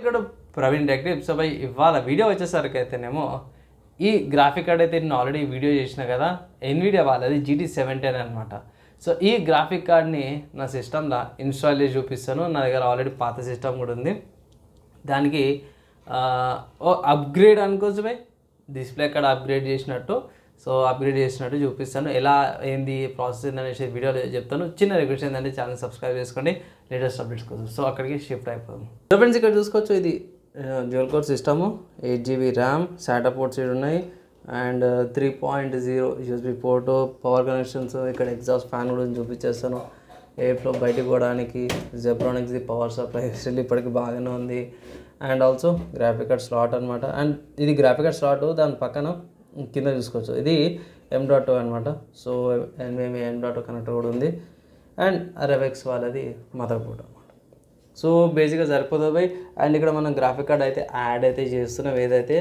ఇక్కడ Praveen tech. So by ఇవాళ video వచ్చేసరికి అయితేనేమో ఈ గ్రాఫిక్ కార్డ్ అయితే నేను ఆల్రెడీ వీడియో చేసిన కదా, ఎన్విడియా వాళ్ళది GT710 అనమాట. సో ఈ గ్రాఫిక్ కార్డ్ని నా సిస్టంలో ఇన్స్టాల్ చేసి చూపిస్తాను. నా దగ్గర ఆల్రెడీ పాత సిస్టమ్ కూడా ఉంది. దానికి అప్గ్రేడ్ అనుకోవచ్చు బై, డిస్ప్లే కార్డ్ అప్గ్రేడ్ చేసినట్టు. సో అప్గ్రేడ్ చేసినట్టు చూపిస్తాను. ఎలా ఏంది ప్రాసెస్ ఏందనేసి వీడియోలో చెప్తాను. చిన్న రిక్వెస్ట్ ఏంటంటే ఛానల్ సబ్స్క్రైబ్ చేసుకోండి లేటెస్ట్ అప్డేట్స్ కోసం. సో అక్కడికి షిఫ్ట్ అయిపోదాం. సో ఫ్రెండ్స్ ఇక్కడ చూసుకోవచ్చు, ఇది dual core system, 8GB RAM, SATA ports ఉన్నాయి and 3.0 USB port, power connections. ఇక్కడ ఎగ్జాస్ట్ ఫ్యాన్ కూడా చూపించేస్తాను. ఎయిర్ ఫ్లో బయటకు పోవడానికి, జెబ్రానిక్స్ది పవర్ సప్లై స్టిల్ ఇప్పటికి బాగానే ఉంది. And also graphic card slot అనమాట. అండ్ ఇది గ్రాఫిక్ కార్డ్ స్లాట్, దాని పక్కన కింద చూసుకోవచ్చు ఇది M.2 అనమాట. సో NVMe M.2 కనెక్టర్ కూడా ఉంది. అండ్ RX వాళ్ళది మదర్ బోర్డ్ అనమాట. సో బేసిక్గా సరిపోతుంది బై. అండ్ ఇక్కడ మనం గ్రాఫిక్ కార్డ్ అయితే యాడ్ అయితే చేస్తున్నాం. ఏదైతే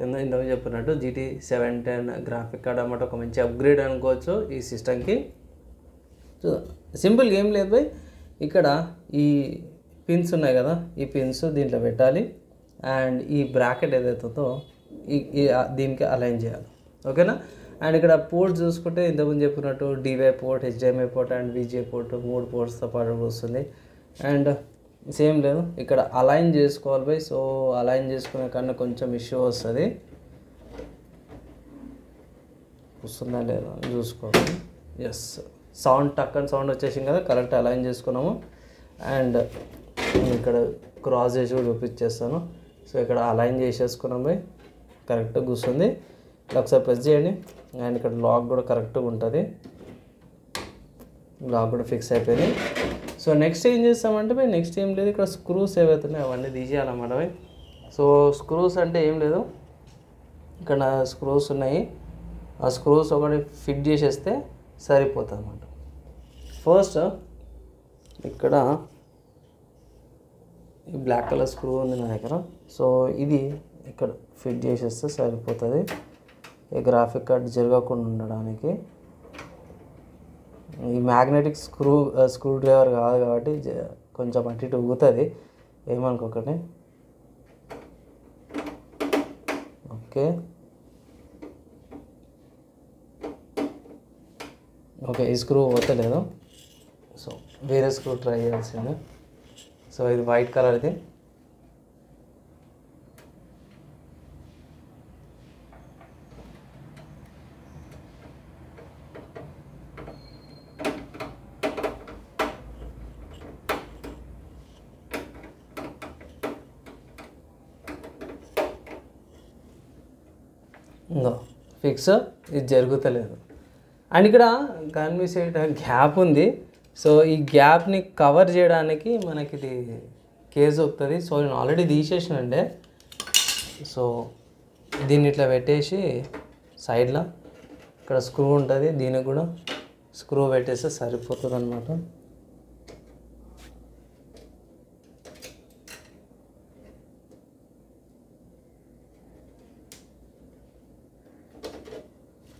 ఇంతకు చెప్పినట్టు GT710 గ్రాఫిక్ కార్డ్ అనమాట. ఒక మంచి అప్గ్రేడ్ అనుకోవచ్చు ఈ సిస్టమ్కి. సో సింపుల్ ఏం లేదు బై, ఇక్కడ ఈ పిన్స్ ఉన్నాయి కదా, ఈ పిన్స్ దీంట్లో పెట్టాలి. అండ్ ఈ బ్రాకెట్ ఏదైతే ఉందో దీనికి అలైన్ చేయాలి, ఓకేనా. అండ్ ఇక్కడ పోర్ట్స్ చూసుకుంటే ఇంతకుముందు చెప్పినట్టు DVI port, HDMI port and VGA port 3 పోర్ట్స్తో పాటు వస్తుంది. అండ్ సేమ్ లేదు, ఇక్కడ అలైన్ చేసుకోవాలి బై. సో అలైన్ చేసుకునే కన్నా కొంచెం ఇష్యూ వస్తుంది, వస్తుందా లేదా అని చూసుకోవాలి. ఎస్, సౌండ్ టక్కని సౌండ్ వచ్చేసింది కదా, కరెక్ట్ అలైన్ చేసుకున్నాము. అండ్ ఇక్కడ క్రాస్ చేసి కూడా చూపించేస్తాను. సో ఇక్కడ అలైన్ చేసేసుకున్నాం బై, కరెక్ట్గా కూర్చుంది. ఒకసారి ప్రెస్ చేయండి. అండ్ ఇక్కడ లాక్ కూడా కరెక్ట్గా ఉంటుంది, లాక్ కూడా ఫిక్స్ అయిపోయింది. సో నెక్స్ట్ ఏం చేస్తామంటే బై, నెక్స్ట్ ఏం లేదు, ఇక్కడ స్క్రూస్ ఏవైతున్నాయి అవన్నీ తీసేయాలన్నమాట బై. సో స్క్రూస్ అంటే ఏం లేదు, ఇక్కడ స్క్రూస్ ఉన్నాయి, ఆ స్క్రూస్ ఒకటి ఫిట్ చేసేస్తే సరిపోతుంది అన్నమాట. ఫస్ట్ ఇక్కడ ఈ బ్లాక్ కలర్ స్క్రూ ఉంది నా దగ్గర. సో ఇది ఇక్కడ ఫిట్ చేసేస్తే సరిపోతుంది, ఈ గ్రాఫిక్ కార్డ్ జరగకుండా ఉండడానికి. ఈ మ్యాగ్నెటిక్ స్క్రూ డ్రైవర్ కాదు కాబట్టి కొంచెం అటు ఇటు ఊగుతుంది, ఏమనుకోకండి. ఓకే ఓకే, ఈ స్క్రూ పోతలేదు. సో వేరే స్క్రూ ట్రై చేయాల్సిందే. సో ఇది వైట్ కలర్ది. ఫిక్స్, ఇది జరుగుతలేదు. అండ్ ఇక్కడ కనిపిసే గ్యాప్ ఉంది. సో ఈ గ్యాప్ని కవర్ చేయడానికి మనకి ఇది కేజ్ వస్తుంది. సో నేను ఆల్రెడీ తీసేసానండి. సో దీన్ని ఇట్లా పెట్టేసి సైడ్లో ఇక్కడ స్క్రూ ఉంటుంది, దీనికి కూడా స్క్రూ పెట్టేస్తే సరిపోతుంది అనమాట.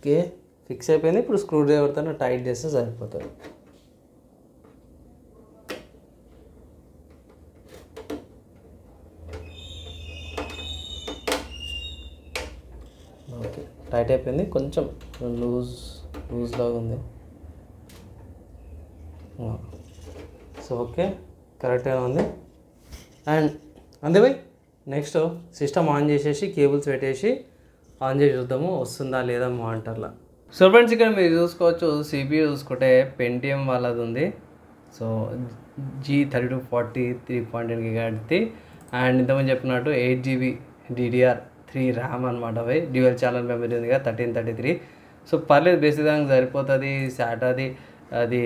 ఓకే, ఫిక్స్ అయిపోయింది. ఇప్పుడు స్క్రూ డ్రైవర్తో టైట్ చేస్తే సరిపోతుంది. ఓకే, టైట్ అయిపోయింది. కొంచెం లూజ్ లాగా ఉంది. సో ఓకే, కరెక్ట్గా ఉంది. అండ్ అంతే బై, నెక్స్ట్ సిస్టమ్ ఆన్ చేసేసి కేబుల్స్ పెట్టేసి ఆన్ చేసి చూద్దాము వస్తుందా లేదా మానిటర్లో. సో ఫ్రెండ్స్ ఇక్కడ మీరు చూసుకోవచ్చు, CPU చూసుకుంటే పెంటియం వాళ్ళది ఉంది. So G3240 3.8 GHz. అండ్ ఇంతకుముందు చెప్పినట్టు 8GB DDR3 ర్యామ్ అనమాట బై. డ్యూయల్ ఛానల్ మెమరీ ఉంది కదా 1333. సో పర్లేదు, బేసిక్ దానికి సరిపోతుంది. SATAది అది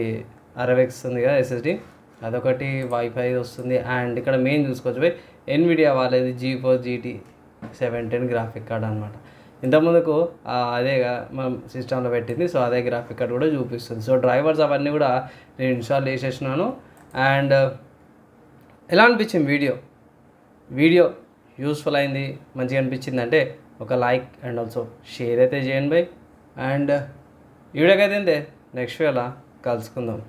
RX ఉంది కదా SSD, అదొకటి, వైఫై వస్తుంది. అండ్ ఇక్కడ మెయిన్ చూసుకోవచ్చు బై, NVIDIA వాళ్ళది GeForce GT710 గ్రాఫిక్ కార్డ్ అనమాట. ఇంతకుముందుకు అదే మనం సిస్టంలో పెట్టింది. సో అదే గ్రాఫిక్ కార్డ్ కూడా చూపిస్తుంది. సో డ్రైవర్స్ అవన్నీ కూడా నేను ఇన్స్టాల్ చేసేసినాను. అండ్ ఎలా అనిపించింది వీడియో యూస్ఫుల్ అయింది, మంచిగా అనిపించింది అంటే ఒక లైక్ అండ్ ఆల్సో షేర్ అయితే చేయండి బై. అండ్ ఈ వీడియోకి అయితే నెక్స్ట్ వీడియోలో కలుసుకుందాం.